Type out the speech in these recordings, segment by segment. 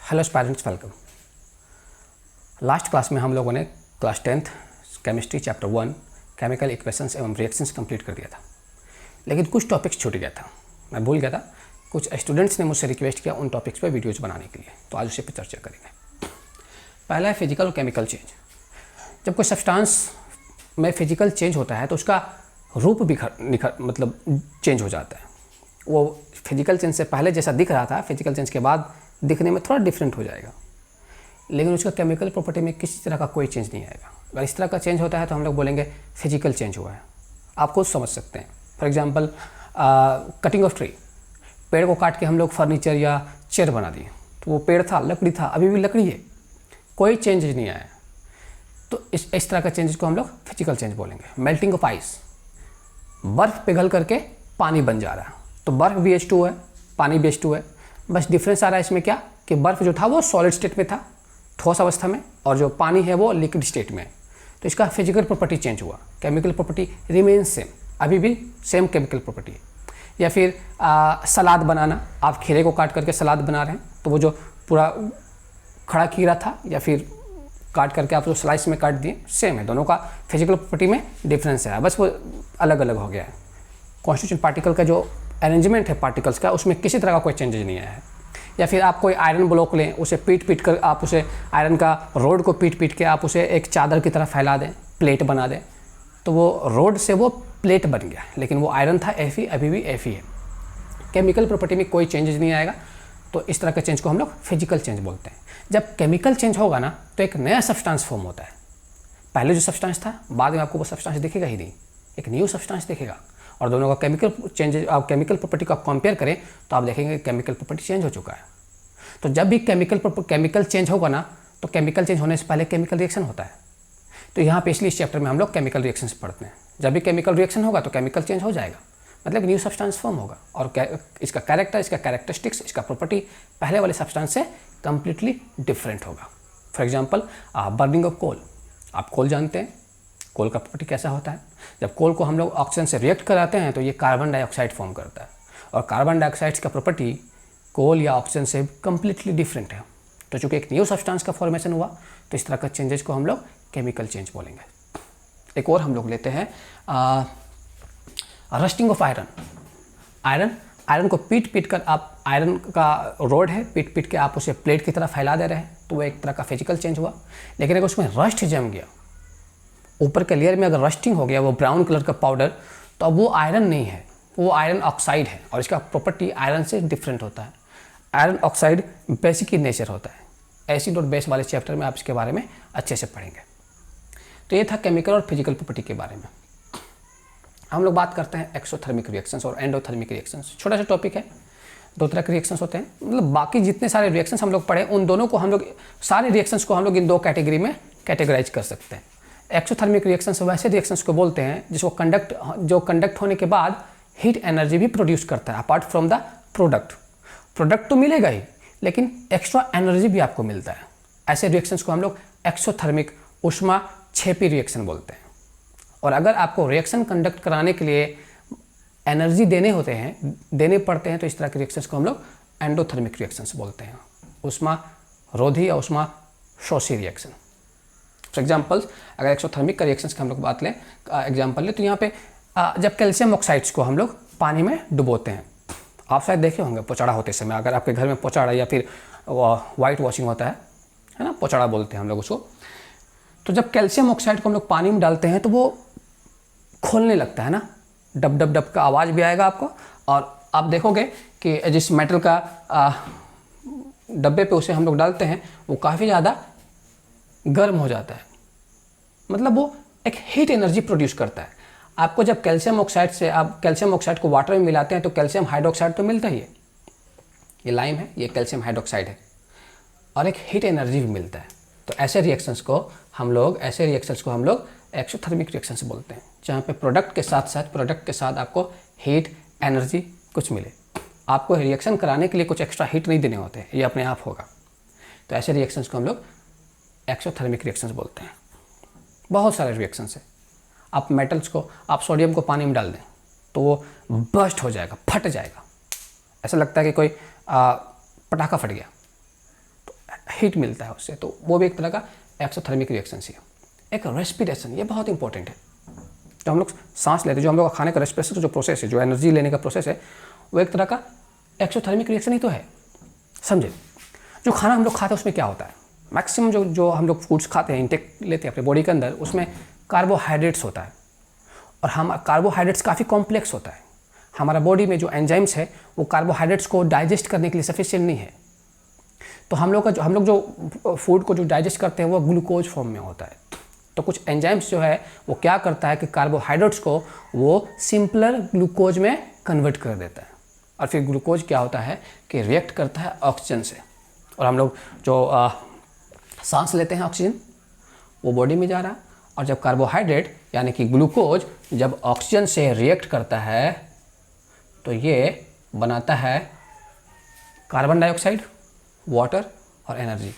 Hello parents, welcome. Last class में हम लोगों ने class 10th chemistry chapter 1 chemical equations एवं रिएक्शंस कंप्लीट कर दिया था, लेकिन कुछ टॉपिक्स छूट गया था। मैं भूल गया था। कुछ स्टूडेंट्स ने मुझसे रिक्वेस्ट किया उन टॉपिक्स पर वीडियोज़ बनाने के लिए, तो आज उसी पर चर्चा करेंगे। पहला है फिजिकल और केमिकल चेंज। जब कोई सब्सटेंस में फिजिकल चेंज होता है तो उसका रूप भी चेंज हो जाता है। वो फिजिकल चेंज से पहले जैसा दिख रहा था, फिजिकल चेंज के बाद दिखने में थोड़ा डिफरेंट हो जाएगा, लेकिन उसका केमिकल प्रॉपर्टी में किसी तरह का कोई चेंज नहीं आएगा। अगर इस तरह का चेंज होता है तो हम लोग बोलेंगे फिजिकल चेंज हुआ है। आप खुद समझ सकते हैं। For example cutting of tree, पेड़ को काट के हम लोग फर्नीचर या चेयर बना दिए, तो वो पेड़ था, लकड़ी था, अभी भी लकड़ी है, कोई चेंज नहीं आया। तो इस तरह का चेंज को हम लोग फिजिकल चेंज बोलेंगे। मेल्टिंग ऑफ आइस, बर्फ़ पिघल करके पानी बन जा रहा है, तो बर्फ़ भी H2 है, पानी भी H2 है। बस डिफरेंस आ रहा है इसमें क्या कि बर्फ़ जो था वो सॉलिड स्टेट में था, ठोस अवस्था में, और जो पानी है वो लिक्विड स्टेट में है। तो इसका फिजिकल प्रॉपर्टी चेंज हुआ, केमिकल प्रॉपर्टी रिमेन सेम, अभी भी सेम केमिकल प्रॉपर्टी है। या फिर सलाद बनाना, आप खीरे को काट करके सलाद बना रहे हैं, तो वो जो पूरा खड़ा खीरा था या फिर काट करके आप जो स्लाइस में काट दिए, सेम है। दोनों का फिजिकल प्रॉपर्टी में डिफरेंस है, बस वो अलग अलग हो गया है। कॉन्स्टिट्यूएंट पार्टिकल का जो अरेंजमेंट है पार्टिकल्स का, उसमें किसी तरह का कोई चेंजेज नहीं आया है। या फिर आप कोई आयरन ब्लॉक लें, उसे पीट कर आप उसे आयरन का रोड को पीट के आप उसे एक चादर की तरह फैला दें, प्लेट बना दें, तो वो रोड से वो प्लेट बन गया, लेकिन वो आयरन था Fe, अभी भी Fe है। केमिकल प्रॉपर्टी में कोई चेंजेज नहीं आएगा, तो इस तरह के चेंज को हम लोग फिजिकल चेंज बोलते हैं। जब केमिकल चेंज होगा ना, तो एक नया सब्सटेंस फॉर्म होता है। पहले जो सब्सटेंस था, बाद में आपको वो सब्सटेंस दिखेगा ही नहीं, एक न्यू सब्सटेंस दिखेगा। और दोनों का केमिकल चेंज, आप केमिकल प्रॉपर्टी को आप कंपेयर करें तो आप देखेंगे केमिकल प्रॉपर्टी चेंज हो चुका है। तो जब भी केमिकल चेंज होगा ना, तो केमिकल चेंज होने से पहले केमिकल रिएक्शन होता है। तो यहाँ पे इसलिए इस चैप्टर में हम लोग केमिकल रिएक्शंस पढ़ते हैं। जब भी केमिकल रिएक्शन होगा तो केमिकल चेंज हो जाएगा, मतलब न्यू सब्सटेंस फॉर्म होगा, और इसका कैरेक्टर, इसका कैरेक्टरिस्टिक्स, इसका प्रॉपर्टी पहले वाले सब्सटेंस से कंप्लीटली डिफरेंट होगा। For example burning of coal, आप कोल जानते हैं, कोल का प्रॉपर्टी कैसा होता है। जब कोल को हम लोग ऑक्सीजन से रिएक्ट कराते हैं तो ये कार्बन डाइऑक्साइड फॉर्म करता है, और कार्बन डाइऑक्साइड का प्रॉपर्टी कोल या ऑक्सीजन से कंप्लीटली डिफरेंट है। तो चूँकि एक न्यू सब्सटेंस का फॉर्मेशन हुआ, तो इस तरह का चेंजेस को हम लोग केमिकल चेंज बोलेंगे। एक और हम लोग लेते हैं रस्टिंग ऑफ आयरन। आयरन को पीट कर आप, आयरन का रोड है, पीट के आप उसे प्लेट की तरह फैला दे रहे हैं, तो वो एक तरह का फिजिकल चेंज हुआ। लेकिन अगर उसमें रस्ट जम गया, ऊपर के लेयर में अगर रस्टिंग हो गया, वो ब्राउन कलर का पाउडर, तो अब वो आयरन नहीं है, वो आयरन ऑक्साइड है, और इसका प्रॉपर्टी आयरन से डिफरेंट होता है। Iron oxide basic in nature होता है। एसिड और बेस वाले चैप्टर में आप इसके बारे में अच्छे से पढ़ेंगे। तो ये था केमिकल और फिजिकल प्रॉपर्टी के बारे में। हम लोग बात करते हैं एक्सोथर्मिक रिएक्शंस और एंडोथर्मिक रिएक्शंस। छोटा सा टॉपिक है, दो तरह के रिएक्शंस होते हैं। मतलब बाकी जितने सारे रिएक्शंस हम लोग पढ़े, उन दोनों को हम लोग, सारे रिएक्शंस को हम लोग इन दो कैटेगरी में कैटेगराइज कर सकते हैं। एक्सोथर्मिक रिएक्शंस वैसे रिएक्शंस को बोलते हैं जिसको कंडक्ट होने के बाद हीट एनर्जी भी प्रोड्यूस करता है, अपार्ट फ्रॉम द प्रोडक्ट तो मिलेगा ही, लेकिन एक्स्ट्रा एनर्जी भी आपको मिलता है। ऐसे रिएक्शंस को हम लोग एक्सोथर्मिक ऊष्माक्षेपी रिएक्शन बोलते हैं। और अगर आपको रिएक्शन कंडक्ट कराने के लिए एनर्जी देने पड़ते हैं, तो इस तरह के रिएक्शंस को हम लोग एंडोथर्मिक रिएक्शंस बोलते हैं। ऊष्मारोधी या ऊष्माशोषी रिएक्शन। फॉर एग्जाम्पल्स, अगर एक्सोथर्मिक का रिएक्शंस की हम लोग बात लें, एग्जाम्पल लें, तो यहाँ पे जब कैल्शियम ऑक्साइड्स को हम लोग पानी में डुबोते हैं, आप शायद देखे होंगे पोचाड़ा होते समय, अगर आपके घर में पोचाड़ा या फिर वाइट वॉशिंग होता है ना, पोचाड़ा बोलते हैं हम लोग उसको। तो जब कैल्शियम ऑक्साइड को हम लोग पानी में डालते हैं तो वो खोलने लगता है ना, डब डब डब का आवाज़ भी आएगा आपको, और आप देखोगे कि जिस मेटल का डब्बे पे उसे हम लोग डालते हैं, वो काफ़ी ज़्यादा गर्म हो जाता है, मतलब वो एक हीट एनर्जी प्रोड्यूस करता है। आपको जब कैल्शियम ऑक्साइड से आप कैल्शियम ऑक्साइड को वाटर में मिलाते हैं तो कैल्शियम हाइड्रोक्साइड तो मिलता ही है, ये लाइम है, ये कैल्शियम हाइड्रोक्साइड है, और एक हीट एनर्जी भी मिलता है। तो ऐसे रिएक्शंस को हम लोग एक्सोथर्मिक रिएक्शंस बोलते हैं, जहाँ पे प्रोडक्ट के साथ आपको हीट एनर्जी कुछ मिले। आपको रिएक्शन कराने के लिए कुछ एक्स्ट्रा हीट नहीं देने होते, ये अपने आप होगा। तो ऐसे रिएक्शंस को हम लोग एक्सोथर्मिक रिएक्शंस बोलते हैं। बहुत सारे रिएक्शंस है। आप मेटल्स को, आप सोडियम को पानी में डाल दें तो वो बर्स्ट हो जाएगा, फट जाएगा, ऐसा लगता है कि कोई पटाखा फट गया। तो हीट मिलता है उससे, तो वो भी एक तरह का एक्सोथर्मिक रिएक्शन ही है। एक रेस्पिरेशन, ये बहुत इंपॉर्टेंट है। जो हम लोग सांस लेते हैं, जो हम लोग खाने का रेस्पिरेशन जो प्रोसेस है, जो एनर्जी लेने का प्रोसेस है, वो एक तरह का एक्सोथर्मिक रिएक्शन ही तो है। समझे? जो खाना हम लोग खाते हैं उसमें क्या होता है, मैक्सिमम जो हम लोग फूड्स खाते हैं, इंटेक लेते हैं अपने बॉडी के अंदर, उसमें कार्बोहाइड्रेट्स होता है। और हम कार्बोहाइड्रेट्स काफ़ी कॉम्प्लेक्स होता है। हमारा बॉडी में जो एंजाइम्स है वो कार्बोहाइड्रेट्स को डाइजेस्ट करने के लिए सफिशिएंट नहीं है। तो हम लोग जो फूड को जो डाइजेस्ट करते हैं वो ग्लूकोज फॉर्म में होता है। तो कुछ एंजाइम्स जो है वो क्या करता है कि कार्बोहाइड्रेट्स को वो सिंपलर ग्लूकोज में कन्वर्ट कर देता है, और फिर ग्लूकोज क्या होता है कि रिएक्ट करता है ऑक्सीजन से, और हम लोग जो सांस लेते हैं ऑक्सीजन वो बॉडी में जा रहा है। और जब कार्बोहाइड्रेट यानी कि ग्लूकोज जब ऑक्सीजन से रिएक्ट करता है तो ये बनाता है कार्बन डाइऑक्साइड, वाटर और एनर्जी।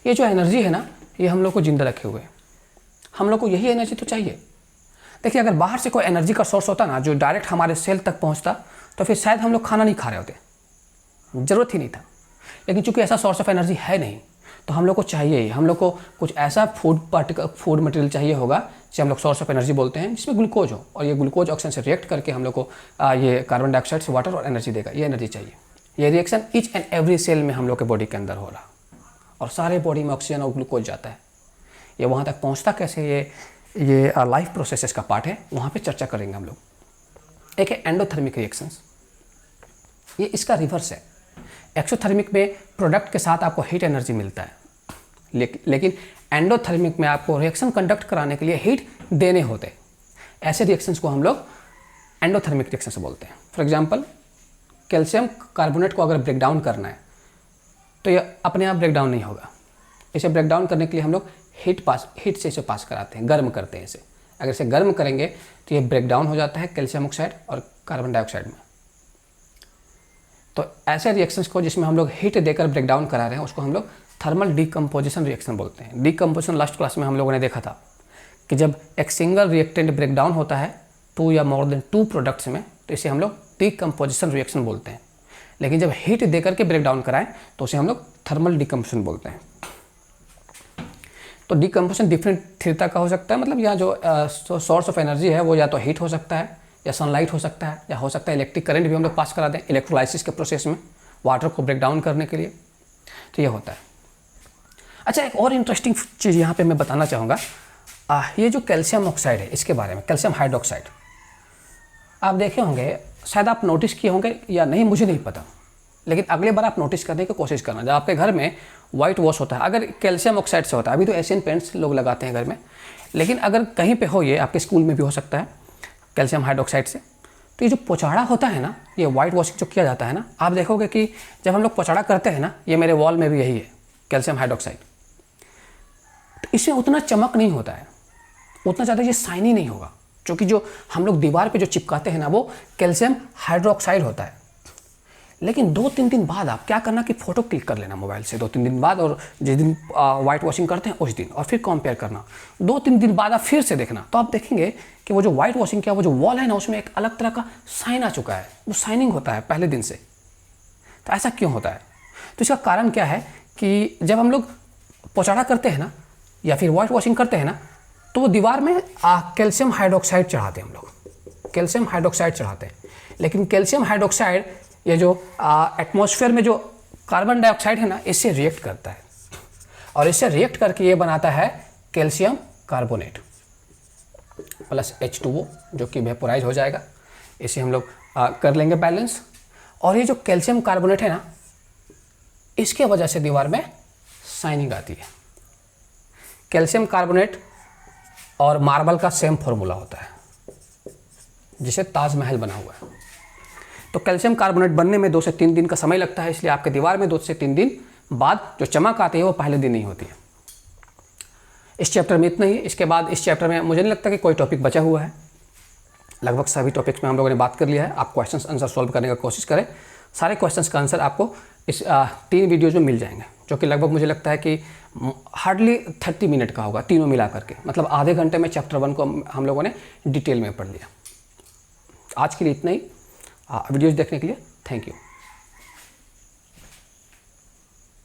ये जो एनर्जी है ना, ये हम लोग को जिंदा रखे हुए, हम लोग को यही एनर्जी तो चाहिए। देखिए, अगर बाहर से कोई एनर्जी का सोर्स होता ना जो डायरेक्ट हमारे सेल तक पहुंचता, तो फिर शायद हम लोग खाना नहीं खा रहे होते, ज़रूरत ही नहीं था। लेकिन चूंकि ऐसा सोर्स ऑफ एनर्जी है नहीं, तो हम लोग को चाहिए ही, हम लोग को कुछ ऐसा फूड मटेरियल चाहिए होगा जिसे हम लोग सोर्स ऑफ एनर्जी बोलते हैं, जिसमें ग्लूकोज हो, और ये ग्लूकोज ऑक्सीजन से रिएक्ट करके हम लोग को ये कार्बन डाइऑक्साइड से वाटर और एनर्जी देगा। ये एनर्जी चाहिए। ये reaction each and every cell में हम लोग के बॉडी के अंदर हो रहा, और सारे बॉडी में ऑक्सीजन और ग्लूकोज जाता है। ये वहाँ तक पहुँचता कैसे, ये लाइफ प्रोसेसेस का पार्ट है, वहाँ पे चर्चा करेंगे हम लोग। एक है एंडोथर्मिक रिएक्शंस, ये इसका रिवर्स है। एक्सोथर्मिक में प्रोडक्ट के साथ आपको हीट एनर्जी मिलता है, लेकिन एंडोथर्मिक में आपको रिएक्शन कंडक्ट कराने के लिए हीट देने होते हैं। ऐसे रिएक्शंस को हम लोग एंडोथर्मिक रिएक्शंस बोलते हैं। फॉर एग्जांपल, कैल्शियम कार्बोनेट को अगर ब्रेक डाउन करना है तो ये अपने आप ब्रेक डाउन नहीं होगा। इसे ब्रेक डाउन करने के लिए हम लोग हीट से इसे पास कराते हैं, गर्म करते हैं इसे। अगर इसे गर्म करेंगे तो ये ब्रेक डाउन हो जाता है कैल्शियम ऑक्साइड और कार्बन डाइऑक्साइड में। तो ऐसे रिएक्शंस को जिसमें हम लोग हीट देकर ब्रेक डाउन करा रहे हैं उसको हम लोग थर्मल डीकम्पोजिशन रिएक्शन बोलते हैं। डीकम्पोजिशन लास्ट क्लास में हम लोगों ने देखा था कि जब एक सिंगल रिएक्टेंट ब्रेक डाउन होता है 2 या मोर देन 2 प्रोडक्ट्स में, तो इसे हम लोग डीकम्पोजिशन रिएक्शन बोलते हैं। लेकिन जब हीट देकर के ब्रेक डाउन कराएं तो उसे हम लोग थर्मल डीकम्पोजिशन बोलते हैं। तो डीकम्पोजिशन डिफरेंट स्थिरता का हो सकता है, मतलब यहाँ जो सोर्स ऑफ एनर्जी है वो या तो हीट हो सकता है, या सनलाइट हो सकता है, या हो सकता है इलेक्ट्रिक करंट भी हम लोग पास करा दें इलेक्ट्रोलाइसिस के प्रोसेस में वाटर को ब्रेक डाउन करने के लिए। तो ये होता है। अच्छा, एक और इंटरेस्टिंग चीज़ यहाँ पे मैं बताना चाहूँगा, ये जो कैल्शियम ऑक्साइड है इसके बारे में, कैल्शियम हाइड्रोक्साइड, आप देखे होंगे, शायद आप नोटिस किए होंगे या नहीं, मुझे नहीं पता, लेकिन अगले बार आप नोटिस करने की कोशिश करना। जब आपके घर में वाइट वॉश होता है, अगर कैल्शियम ऑक्साइड से होता है, अभी तो एशियन पेंट्स लोग लगाते हैं घर में, लेकिन अगर कहीं पे हो, ये आपके स्कूल में भी हो सकता है कैल्शियम हाइड्रोक्साइड से, तो ये जो पोचाड़ा होता है ना, ये वाइट वॉशिंग जो किया जाता है ना, आप देखोगे कि जब हम लोग पोचाड़ा करते हैं ना, ये मेरे वॉल में भी यही है कैल्शियम हाइड्रोक्साइड, तो इसमें उतना चमक नहीं होता है, उतना ज़्यादा ये शाइनी नहीं होगा, क्योंकि जो हम लोग दीवार पे जो चिपकाते हैं ना वो कैल्शियम हाइड्रोक्साइड होता है। लेकिन 2-3 दिन बाद आप क्या करना कि फ़ोटो क्लिक कर लेना मोबाइल से 2-3 दिन बाद, और जिस दिन वाइट वॉशिंग करते हैं उस दिन, और फिर कंपेयर करना। 2-3 दिन बाद आप फिर से देखना, तो आप देखेंगे कि वो जो वाइट वॉशिंग किया वो जो वॉल है ना, उसमें एक अलग तरह का साइन आ चुका है, वो शाइनिंग होता है पहले दिन से। तो ऐसा क्यों होता है? तो इसका कारण क्या है कि जब हम लोग पोचाड़ा करते हैं ना या फिर वाइट वॉशिंग करते हैं ना, तो वो दीवार में कैल्शियम हाइड्रोक्साइड चढ़ाते हैं हम लोग, कैल्शियम हाइड्रोक्साइड चढ़ाते हैं। लेकिन कैल्शियम हाइड्रोक्साइड ये जो एटमॉस्फेयर में जो कार्बन डाइऑक्साइड है ना, इससे रिएक्ट करता है, और इससे रिएक्ट करके ये बनाता है कैल्शियम कार्बोनेट प्लस H2O, जो कि वेपोराइज हो जाएगा। इसे हम लोग कर लेंगे बैलेंस, और ये जो कैल्शियम कार्बोनेट है ना, इसके वजह से दीवार में शाइनिंग आती है। कैल्शियम कार्बोनेट और मार्बल का सेम फॉर्मूला होता है, जिसे ताजमहल बना हुआ है। तो कैल्शियम कार्बोनेट बनने में 2 से 3 दिन का समय लगता है, इसलिए आपके दीवार में 2 से 3 दिन बाद जो चमक आती है वो पहले दिन नहीं होती है। इस चैप्टर में इतना ही। इसके बाद इस चैप्टर में मुझे नहीं लगता कि कोई टॉपिक बचा हुआ है, लगभग सभी टॉपिक्स में हम लोगों ने बात कर लिया है। आप क्वेश्चंस आंसर सॉल्व करने का कोशिश करें, सारे क्वेश्चंस का आंसर आपको इस 3 वीडियोज़ में मिल जाएंगे, जो कि लगभग मुझे लगता है कि हार्डली 30 मिनट का होगा तीनों मिला करके, मतलब आधे घंटे में चैप्टर 1 को हम लोगों ने डिटेल में पढ़ लिया। आज के लिए इतना ही। वीडियोज़ देखने के लिए थैंक यू।